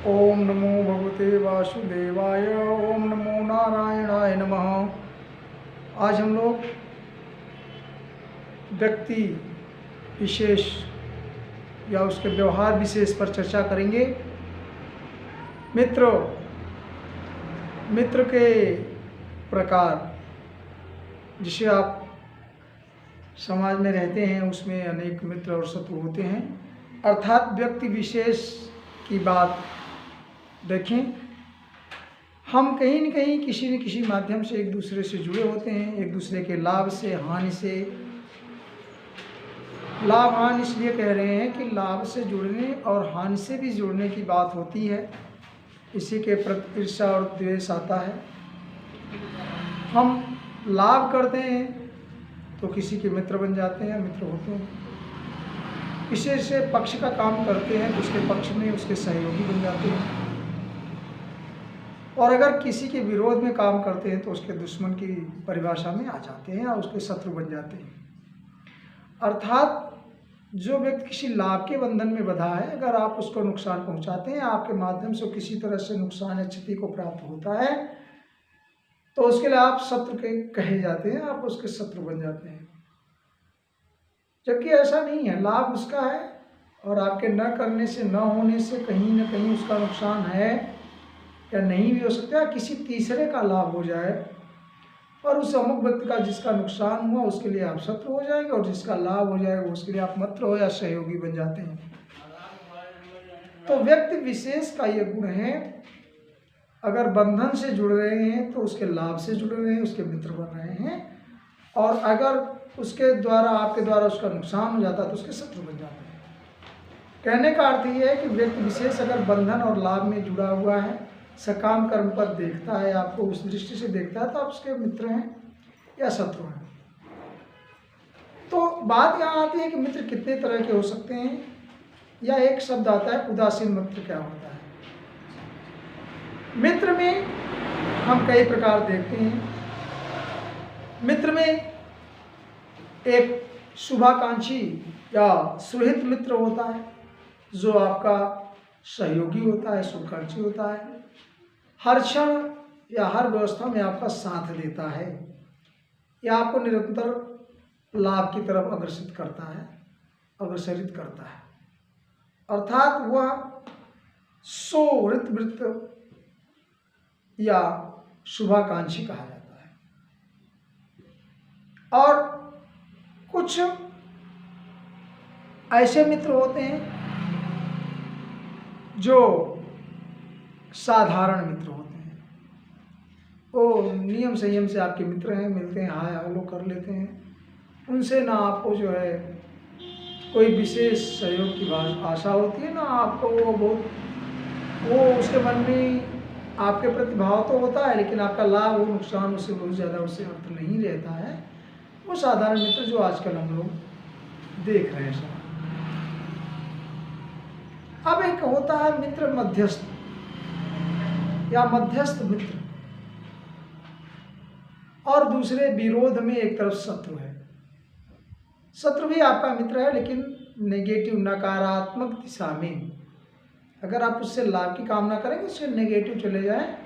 ओम नमो भगवते वासुदेवाय। ओम नमो नारायणाय नमः। आज हम लोग व्यक्ति विशेष या उसके व्यवहार विशेष पर चर्चा करेंगे। मित्र के प्रकार, जिसे आप समाज में रहते हैं उसमें अनेक मित्र और शत्रु होते हैं। अर्थात व्यक्ति विशेष की बात देखें, हम कहीं न कहीं किसी न किसी माध्यम से एक दूसरे से जुड़े होते हैं। एक दूसरे के लाभ से, हानि से, लाभ हानि इसलिए कह रहे हैं कि लाभ से जुड़ने और हानि से भी जुड़ने की बात होती है। इसी के प्रति ईर्ष्या और द्वेष आता है। हम लाभ करते हैं तो किसी के मित्र बन जाते हैं, मित्र होते हैं। किसी से पक्ष का काम करते हैं तो उसके पक्ष में उसके सहयोगी बन जाते हैं, और अगर किसी के विरोध में काम करते हैं तो उसके दुश्मन की परिभाषा में आ जाते हैं और उसके शत्रु बन जाते हैं। अर्थात जो व्यक्ति किसी लाभ के बंधन में बंधा है, अगर आप उसको नुकसान पहुंचाते हैं, आपके माध्यम से किसी तरह से नुकसान या क्षति को प्राप्त होता है, तो उसके लिए आप शत्रु के कहे जाते हैं, आप उसके शत्रु बन जाते हैं। जबकि ऐसा नहीं है, लाभ उसका है और आपके न करने से, न होने से कहीं ना कहीं उसका नुकसान है या नहीं भी हो सकता है। किसी तीसरे का लाभ हो जाए और उस अमुक व्यक्ति का जिसका नुकसान हुआ उसके लिए आप शत्रु हो जाएंगे, और जिसका लाभ हो जाएगा उसके लिए आप मित्र हो या सहयोगी बन जाते हैं। तो व्यक्ति विशेष का यह गुण है, अगर बंधन से जुड़ रहे हैं तो उसके लाभ से जुड़ रहे हैं, उसके मित्र बन रहे हैं, और अगर उसके द्वारा, आपके द्वारा उसका नुकसान हो जाता है तो उसके शत्रु बन जाते हैं। कहने का अर्थ ये है कि व्यक्ति विशेष अगर बंधन और लाभ में जुड़ा हुआ है, सकाम कर्म पर देखता है, आपको उस दृष्टि से देखता है, तो आप उसके मित्र हैं या शत्रु हैं। तो बात यहाँ आती है कि मित्र कितने तरह के हो सकते हैं, या एक शब्द आता है उदासीन मित्र क्या होता है। मित्र में हम कई प्रकार देखते हैं। मित्र में एक शुभाकांक्षी या सुहित मित्र होता है, जो आपका सहयोगी होता है, शुभाकांक्षी होता है, हर क्षण या हर व्यवस्था में आपका साथ देता है, या आपको निरंतर लाभ की तरफ अग्रसरित करता है। अर्थात वह सुहृत मित्र या शुभाकांक्षी कहा जाता है। और कुछ ऐसे मित्र होते हैं जो साधारण मित्र होते हैं। वो नियम संयम से आपके मित्र हैं, मिलते हैं, हाय हेलो कर लेते हैं। उनसे ना आपको जो है कोई विशेष सहयोग की आशा होती है, ना आपको वो उसके मन में आपके प्रति भाव तो होता है, लेकिन आपका लाभ हो नुकसान उससे बहुत ज़्यादा उससे अर्थ नहीं रहता है। वो साधारण मित्र जो आजकल हम लोग देख रहे हैं। अब एक होता है मित्र मध्यस्थ या मध्यस्थ मित्र, और दूसरे विरोध में एक तरफ शत्रु है। शत्रु भी आपका मित्र है, लेकिन नेगेटिव, नकारात्मक दिशा में। अगर आप उससे लाभ की कामना करेंगे, उससे नेगेटिव चले जाए,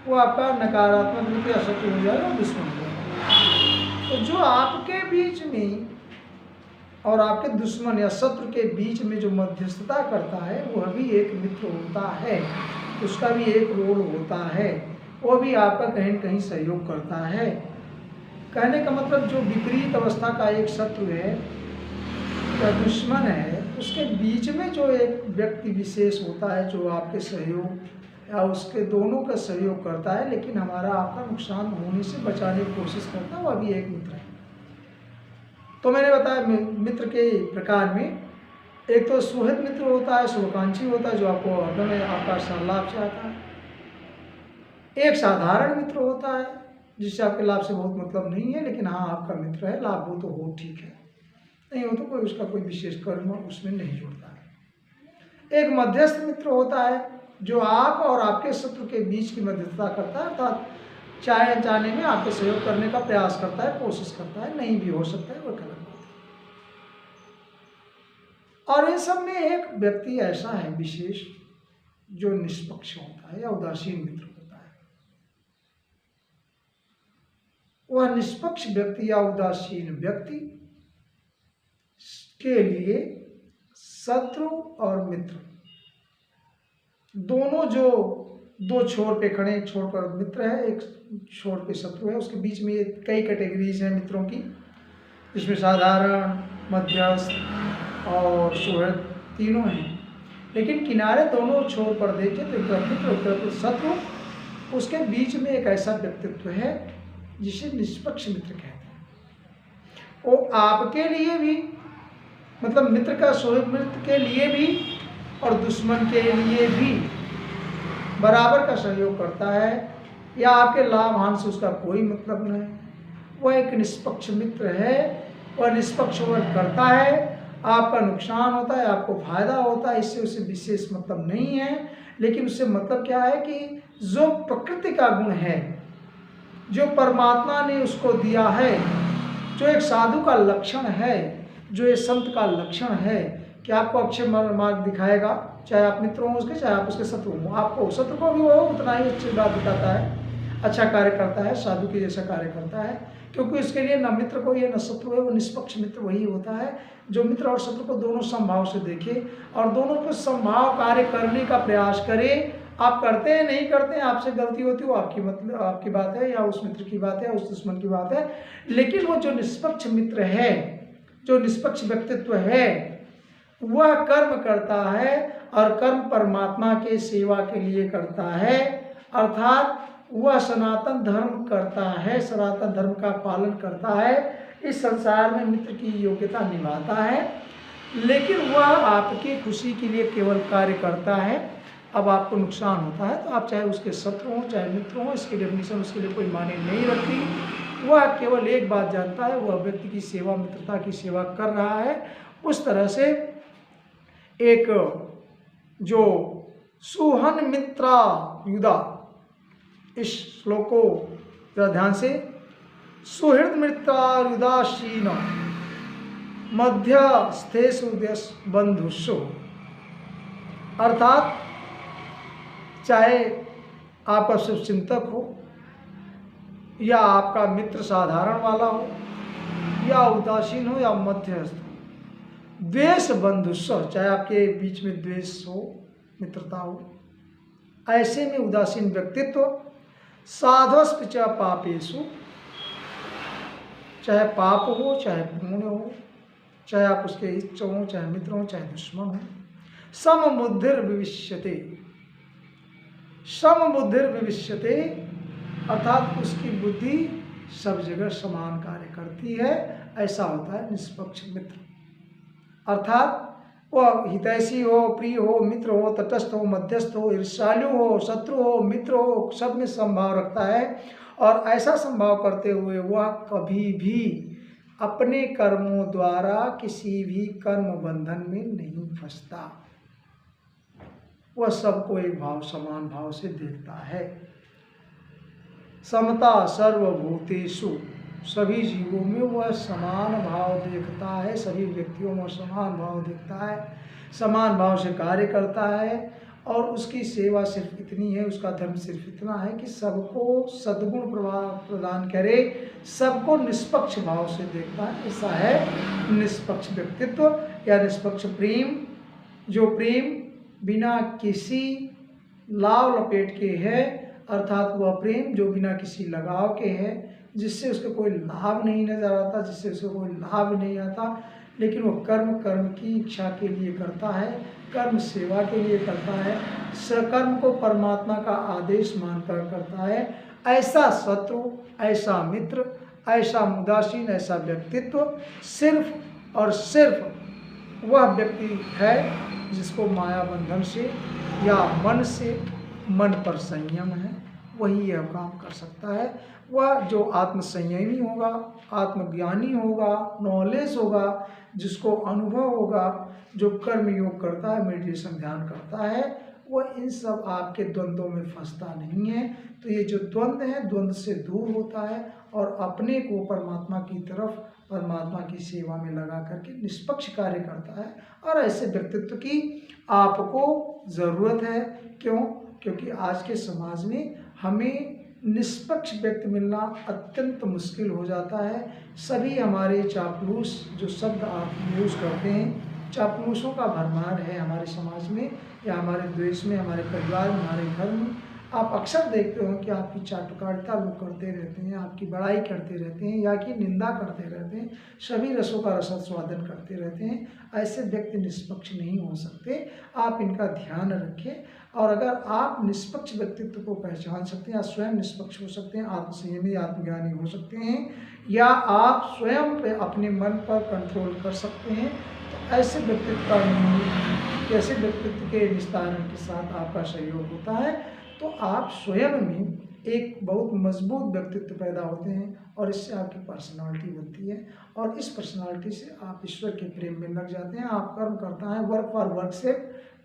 वो आपका नकारात्मक मित्र या शत्रु हो जाएगा, दुश्मन हो जाएगा। तो जो आपके बीच में और आपके दुश्मन या शत्रु के बीच में जो मध्यस्थता करता है, वह भी एक मित्र होता है, उसका भी एक रोल होता है, वो भी आपका कहीं न कहीं सहयोग करता है। कहने का मतलब जो विपरीत अवस्था का एक शत्रु है या दुश्मन है, उसके बीच में जो एक व्यक्ति विशेष होता है, जो आपके सहयोग या उसके दोनों का सहयोग करता है, लेकिन हमारा आपका नुकसान होने से बचाने की कोशिश करता है, वह भी एक मित्र है। तो मैंने बताया मित्र के प्रकार में एक तो सुहृद मित्र होता है, शुभाकांक्षी होता है, जो आपको हरदम आपका लाभ चाहता है। एक साधारण मित्र होता है, जिससे आपके लाभ से बहुत मतलब नहीं है, लेकिन हाँ आपका मित्र है, लाभ हो तो हो, ठीक है, नहीं हो तो कोई उसका कोई विशेष कर्म उसमें नहीं जुड़ता है। एक मध्यस्थ मित्र होता है, जो आप और आपके शत्रु के बीच की मध्यस्थता करता है, अर्थात चाहे जाने में आपके सहयोग करने का प्रयास करता है, कोशिश करता है, नहीं भी हो सकता है, वो गलत बात है। और इन सब में एक व्यक्ति ऐसा है विशेष, जो निष्पक्ष होता है या उदासीन मित्र होता है। वह निष्पक्ष व्यक्ति या उदासीन व्यक्ति के लिए शत्रु और मित्र दोनों, जो दो छोर पे खड़े, एक छोर पर मित्र है, एक छोर पे शत्रु है, उसके बीच में ये कई कैटेगरीज हैं मित्रों की, इसमें साधारण, मध्यस्थ और सुहृद तीनों हैं। लेकिन किनारे दोनों छोर पर देखें तो एक तरफ मित्र, एक तरफ शत्रु, उसके बीच में एक ऐसा व्यक्तित्व है जिसे निष्पक्ष मित्र कहते हैं। वो आपके लिए भी, मतलब मित्र का सुहृद मित्र के लिए भी और दुश्मन के लिए भी बराबर का सहयोग करता है, या आपके लाभ हानि से उसका कोई मतलब नहीं। वह एक निष्पक्ष मित्र है, वह निष्पक्ष वर्क करता है, आपका नुकसान होता है, आपको फायदा होता है, इससे उसे विशेष मतलब नहीं है। लेकिन उससे मतलब क्या है कि जो प्रकृति का गुण है, जो परमात्मा ने उसको दिया है, जो एक साधु का लक्षण है, जो एक संत का लक्षण है कि आपको अच्छे मार्ग दिखाएगा, चाहे आप मित्र हों उसके, चाहे आप उसके शत्रु हों, आपको शत्रु को भी वो उतना ही अच्छी बात दिखाता है, अच्छा कार्य करता है, साधु के जैसा कार्य करता है, क्योंकि उसके लिए न मित्र कोई है न शत्रु है। वो निष्पक्ष मित्र वही होता है जो मित्र और शत्रु को दोनों समभाव से देखे और दोनों को समभाव कार्य करने का प्रयास करे। आप करते हैं नहीं करते हैं, आपसे गलती होती है, वो आपकी मतलब आपकी बात है, या उस मित्र की बात है, उस दुश्मन की बात है। लेकिन वो जो निष्पक्ष मित्र है, जो निष्पक्ष व्यक्तित्व है, वह कर्म करता है और कर्म परमात्मा के सेवा के लिए करता है, अर्थात वह सनातन धर्म करता है, सनातन धर्म का पालन करता है, इस संसार में मित्र की योग्यता निभाता है। लेकिन वह आपकी खुशी के लिए केवल कार्य करता है। अब आपको नुकसान होता है तो आप चाहे उसके शत्रु हों चाहे मित्र हों, इसकी डेफिनेशन उसके लिए कोई मायने नहीं रखती। वह केवल एक बात जानता है, वह व्यक्ति की सेवा, मित्रता की सेवा कर रहा है। उस तरह से एक जो सुहन मित्रा युदा, इस श्लोक को जरा ध्यान से, सुहृद मित्रा युदासीन मध्यस्थेषु बंधुषु, अर्थात चाहे आपका शुभचिंतक हो या आपका मित्र साधारण वाला हो या उदासीन हो या मध्यस्थ हो, द्वेष बंधुस्व, चाहे आपके बीच में द्वेष हो, मित्रता हो, ऐसे में उदासीन व्यक्तित्व साधुस्व च पापेषु, चाहे पाप हो चाहे पुण्य हो, चाहे आप उसके इष्ट हो चाहे मित्र हो चाहे दुश्मन हो, समबुद्धिर विविष्यते, समबुद्धिर विविष्यते, अर्थात उसकी बुद्धि सब जगह समान कार्य करती है। ऐसा होता है निष्पक्ष मित्र, अर्थात वह हितैषी हो, प्रिय हो, मित्र हो, तटस्थ हो, मध्यस्थ हो, ईर्ष्यालु हो, शत्रु हो, मित्र हो, सब में संभाव रखता है। और ऐसा संभाव करते हुए वह कभी भी अपने कर्मों द्वारा किसी भी कर्म बंधन में नहीं फंसता। वह सबको एक भाव, समान भाव से देखता है। समता सर्वभूतेषु, सभी जीवों में वह समान भाव देखता है, सभी व्यक्तियों में समान भाव देखता है, समान भाव से कार्य करता है। और उसकी सेवा सिर्फ इतनी है, उसका धर्म सिर्फ इतना है कि सबको सद्गुण प्रदान करे, सबको निष्पक्ष भाव से देखता है। ऐसा है निष्पक्ष व्यक्तित्व या निष्पक्ष प्रेम, जो प्रेम बिना किसी लाव लपेट के है, अर्थात वह प्रेम जो बिना किसी लगाव के है, जिससे उसको कोई लाभ नहीं नजर आता, जिससे उसको कोई लाभ नहीं आता, लेकिन वो कर्म की इच्छा के लिए करता है, कर्म सेवा के लिए करता है, सकर्म को परमात्मा का आदेश मानकर करता है। ऐसा शत्रु, ऐसा मित्र, ऐसा उदासीन, ऐसा व्यक्तित्व सिर्फ और सिर्फ वह व्यक्ति है जिसको माया बंधन से या मन से, मन पर संयम है, वही यह काम कर सकता है। वह जो आत्मसंयमी होगा, आत्मज्ञानी होगा, नॉलेज होगा, जिसको अनुभव होगा, जो कर्म योग करता है, मेडिटेशन ध्यान करता है, वह इन सब आपके द्वंद्वों में फंसता नहीं है। तो ये जो द्वंद्व है, द्वंद्व से दूर होता है और अपने को परमात्मा की तरफ, परमात्मा की सेवा में लगा करके निष्पक्ष कार्य करता है। और ऐसे व्यक्तित्व की आपको ज़रूरत है। क्यों? क्योंकि आज के समाज में हमें निष्पक्ष व्यक्ति मिलना अत्यंत मुश्किल हो जाता है। सभी हमारे चापलूस जो शब्द आप यूज़ करते हैं, चापलूसों का भरमार है हमारे समाज में या हमारे देश में, हमारे परिवार में, हमारे घर में। आप अक्सर देखते हो कि आपकी चाटुकारिता लोग करते रहते हैं, आपकी बड़ाई करते रहते हैं या कि निंदा करते रहते हैं, सभी रसों का रसास्वादन करते रहते हैं। ऐसे व्यक्ति निष्पक्ष नहीं हो सकते। आप इनका ध्यान रखें। और अगर आप निष्पक्ष व्यक्तित्व को पहचान सकते हैं या स्वयं निष्पक्ष हो सकते हैं, आत्मसंयमी, आत्मज्ञानी हो सकते हैं, या आप स्वयं पे अपने मन पर कंट्रोल कर सकते हैं, तो ऐसे व्यक्तित्व के निस्तारण के साथ आपका सहयोग होता है, तो आप स्वयं में एक बहुत मजबूत व्यक्तित्व पैदा होते हैं और इससे आपकी पर्सनालिटी बनती है और इस पर्सनालिटी से आप ईश्वर के प्रेम में लग जाते हैं। आप कर्म करता है, वर्क फॉर वर्क से,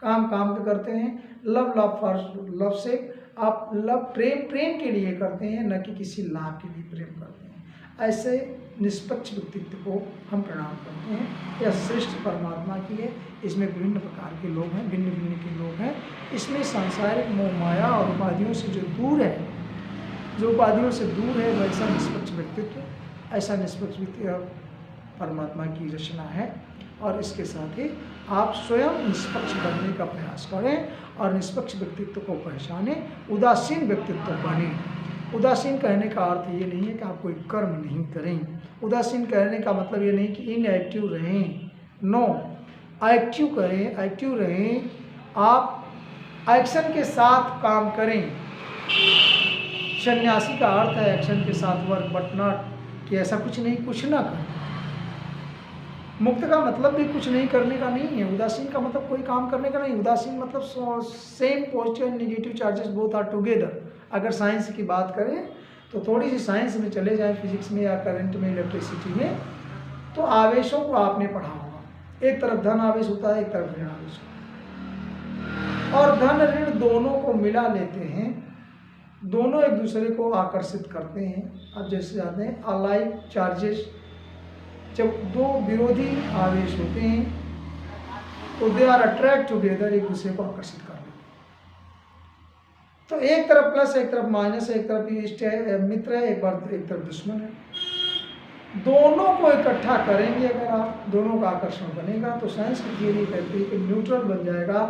काम पे करते हैं, लव फॉर लव से, आप प्रेम के लिए करते हैं, न कि किसी लाभ के लिए प्रेम करते हैं। ऐसे निष्पक्ष व्यक्तित्व को हम प्रणाम करते हैं। यह श्रेष्ठ परमात्मा की है। इसमें विभिन्न प्रकार के लोग हैं, भिन्न भिन्न के लोग हैं। इसमें सांसारिक मोह माया और उपाधियों से जो दूर है, जो उपाधियों से दूर है, वैसा निष्पक्ष व्यक्तित्व, ऐसा निष्पक्ष व्यक्तित्व परमात्मा की रचना है। और इसके साथ ही आप स्वयं निष्पक्ष बनने का प्रयास करें और निष्पक्ष व्यक्तित्व को पहचानें, उदासीन व्यक्तित्व बने। उदासीन कहने का अर्थ ये नहीं है कि आप कोई कर्म नहीं करें। उदासीन कहने का मतलब ये नहीं कि इनएक्टिव रहें, नो, एक्टिव करें, एक्टिव रहें। आप एक्शन के साथ काम करें। सन्यासी का अर्थ है एक्शन के साथ वर्क, बट नॉट कि ऐसा कुछ नहीं, कुछ ना करें। मुक्त का मतलब भी कुछ नहीं करने का नहीं है। उदासीन का मतलब कोई काम करने का नहीं। उदासीन मतलब same positive and negative charges both are together. अगर साइंस की बात करें तो थोड़ी सी साइंस में चले जाएं, फिजिक्स में या करंट में, इलेक्ट्रिसिटी में, तो आवेशों को आपने पढ़ा होगा। एक तरफ धन आवेश होता है, एक तरफ ऋण आवेश होता है, और धन ऋण दोनों को मिला लेते हैं, दोनों एक दूसरे को आकर्षित करते हैं। अब जैसे जाते हैं अलाइक चार्जेस, जब दो विरोधी आवेश होते हैं तो दे आर अट्रैक्ट टुगेदर, एक दूसरे को आकर्षित कर लेते हैं। तो एक तरफ प्लस, एक तरफ माइनस, एक तरफ इष्ट है, मित्र है, एक तरफ दुश्मन है। दोनों को इकट्ठा करेंगे अगर आप, दोनों का आकर्षण बनेगा, तो साइंस की थियरी कहती है कि न्यूट्रल बन जाएगा,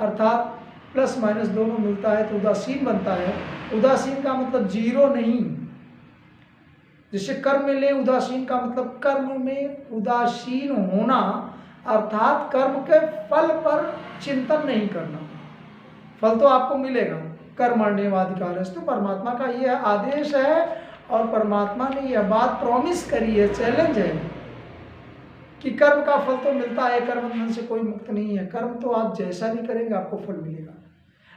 अर्थात प्लस माइनस दोनों मिलता है तो उदासीन बनता है। उदासीन का मतलब जीरो नहीं। जैसे कर्म में ले, उदासीन का मतलब कर्म में उदासीन होना, अर्थात कर्म के फल पर चिंतन नहीं करना। फल तो आपको मिलेगा, कर्मण्येवाधिकारः, तो परमात्मा का यह आदेश है और परमात्मा ने यह बात प्रॉमिस करी है, चैलेंज है कि कर्म का फल तो मिलता है, कर्म बंधन से कोई मुक्त नहीं है। कर्म तो आप जैसा भी करेंगे आपको फल मिलेगा।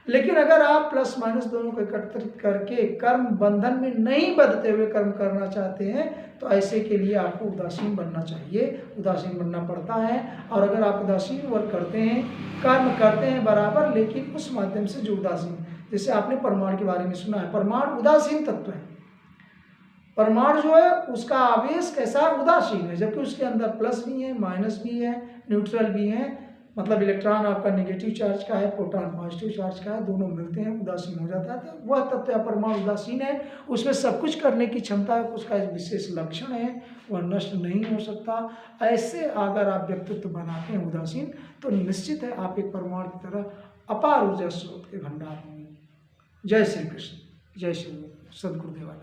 लेकिन अगर आप प्लस माइनस दोनों को एकत्रित करके कर्म बंधन में नहीं बंधते हुए कर्म करना चाहते हैं, तो ऐसे के लिए आपको उदासीन बनना चाहिए, उदासीन बनना पड़ता है। और अगर आप उदासीन वर्क करते हैं, कर्म करते हैं बराबर, लेकिन उस माध्यम से जो उदासीन, जैसे आपने परमाणु के बारे में सुना है, परमाणु उदासीन तत्व है। परमाणु जो है उसका आवेश कैसा, उदासीन है, जबकि उसके अंदर प्लस भी है, माइनस भी है, न्यूट्रल भी है। मतलब इलेक्ट्रॉन आपका नेगेटिव चार्ज का है, प्रोटॉन पॉजिटिव चार्ज का है, दोनों मिलते हैं, उदासीन हो जाता है। तो वह तत्व या परमाणु उदासीन है, उसमें सब कुछ करने की क्षमता है, उसका एक विशेष लक्षण है, वह नष्ट नहीं हो सकता। ऐसे अगर आप व्यक्तित्व बनाते हैं उदासीन, तो निश्चित है आप एक परमाणु की तरह अपार ऊर्जा स्रोत के भंडार होंगे। जय श्री कृष्ण, जय श्री सद्गुरुदेव।